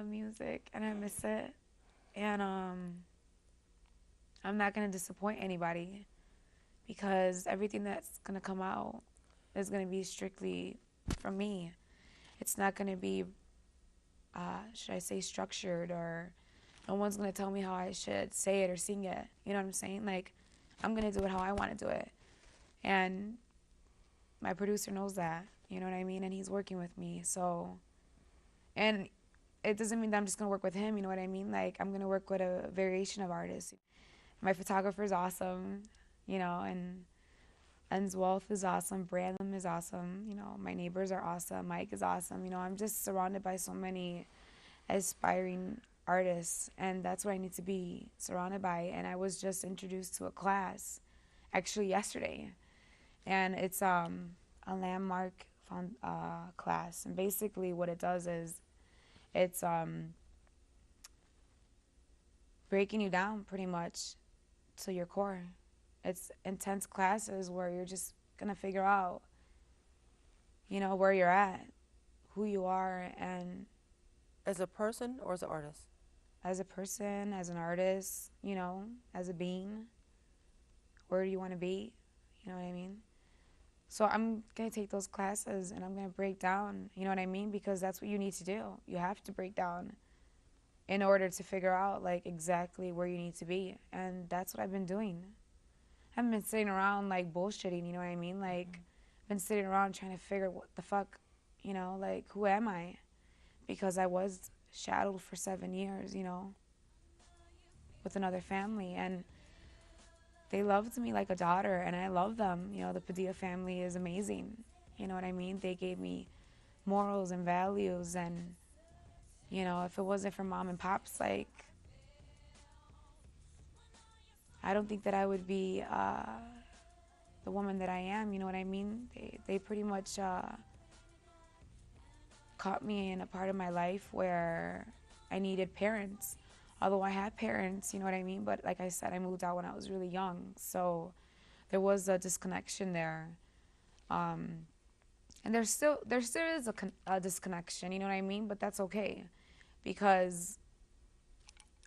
love music and I miss it. And I'm not going to disappoint anybody because everything that's going to come out is going to be strictly from me. It's not going to be, should I say, structured, or no one's going to tell me how I should say it or sing it. You know what I'm saying? Like, I'm going to do it how I want to do it. And my producer knows that, you know what I mean? And he's working with me. So, and it doesn't mean that I'm just going to work with him, you know what I mean? Like, I'm going to work with a variation of artists. My photographer is awesome, you know, and Ends Wealth is awesome. Brandon is awesome. You know, my neighbors are awesome. Mike is awesome. You know, I'm just surrounded by so many aspiring artists, and that's what I need to be surrounded by. And I was just introduced to a class actually yesterday, and it's a landmark class. And basically, what it does is it's breaking you down pretty much to your core. It's intense classes where you're just gonna figure out, you know, where you're at, who you are, and As a person or as an artist? as a person, as an artist, you know, as a being, where do you want to be? You know what I mean? So I'm gonna take those classes and I'm gonna break down, you know what I mean? Because that's what you need to do. You have to break down in order to figure out like exactly where you need to be. And that's what I've been doing. I haven't been sitting around like bullshitting, you know what I mean? Like, been sitting around trying to figure what the fuck, you know, like who am I? Because I was shadowed for 7 years, you know, with another family, and they loved me like a daughter, and I love them. You know, the Padilla family is amazing. You know what I mean? They gave me morals and values, and you know, if it wasn't for mom and pops, like, I don't think that I would be the woman that I am. You know what I mean? They pretty much caught me in a part of my life where I needed parents. Although I had parents, you know what I mean? But like I said, I moved out when I was really young. So there was a disconnection there. Um, and there still is a disconnection, you know what I mean? But that's okay because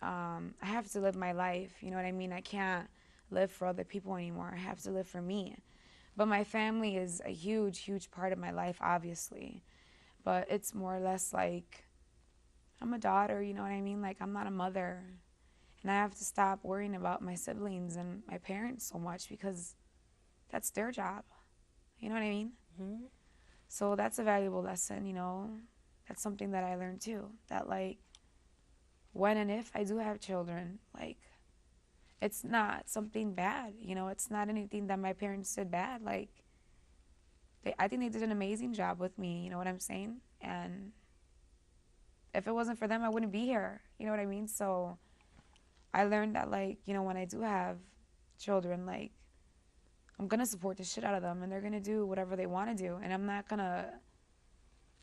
I have to live my life, you know what I mean? I can't live for other people anymore. I have to live for me. But my family is a huge, huge part of my life, obviously. But it's more or less like I'm a daughter, you know what I mean? Like, I'm not a mother. And I have to stop worrying about my siblings and my parents so much because that's their job. You know what I mean? Hmm. So that's a valuable lesson, you know? That's something that I learned too. That, like, when and if I do have children, like, it's not something bad, you know? It's not anything that my parents did bad. Like, I think they did an amazing job with me, you know what I'm saying? And if it wasn't for them, I wouldn't be here. You know what I mean? So I learned that, like, you know, when I do have children, like, I'm gonna support the shit out of them, and they're gonna do whatever they want to do, and I'm not gonna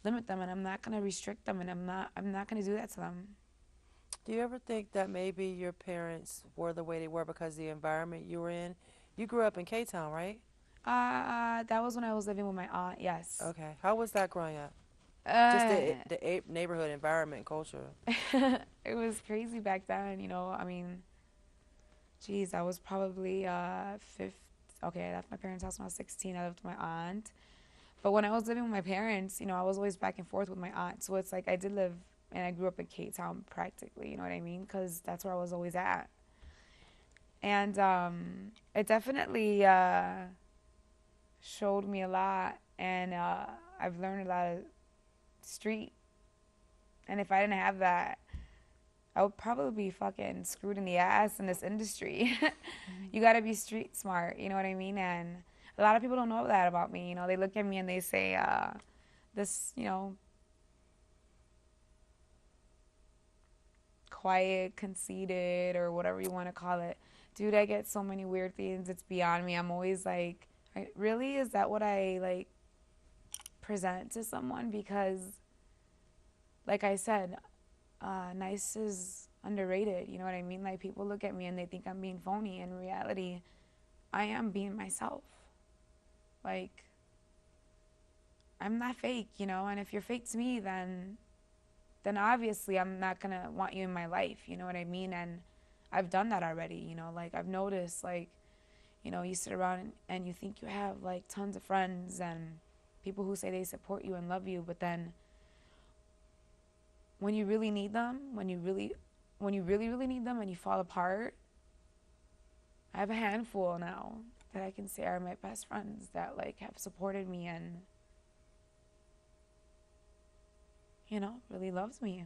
limit them, and I'm not gonna restrict them, and I'm not gonna do that to them. Do you ever think that maybe your parents were the way they were because of the environment you were in? You grew up in K Town, right? That was when I was living with my aunt. Yes. Okay. How was that growing up? Just Uh, the neighborhood environment, culture. it was crazy back then. You know, I mean, geez, I was probably fifth. Okay, I left my parents' house when I was 16. I lived with my aunt. But when I was living with my parents, you know, I was always back and forth with my aunt. So it's like I did live and I grew up in Cape Town practically, you know what I mean? Because that's where I was always at. And it definitely showed me a lot. And I've learned a lot of street. And if I didn't have that, I would probably be fucking screwed in the ass in this industry. You gotta be street smart, you know what I mean? And a lot of people don't know that about me. You know, they look at me and they say, this, you know, quiet, conceited, or whatever you want to call it. Dude, I get so many weird things. It's beyond me. I'm always like, really? Is that what I like present to someone? Because, like I said, nice is underrated. You know what I mean? Like, people look at me and they think I'm being phony. In reality, I am being myself. Like, I'm not fake, you know? And if you're fake to me, then then obviously I'm not gonna want you in my life. You know what I mean? And I've done that already. You know, like I've noticed, like, you know, you sit around and you think you have like tons of friends and people who say they support you and love you, but then when you really need them, when you really need them and you fall apart, I have a handful now that I can say are my best friends that like have supported me and, you know, really loves me.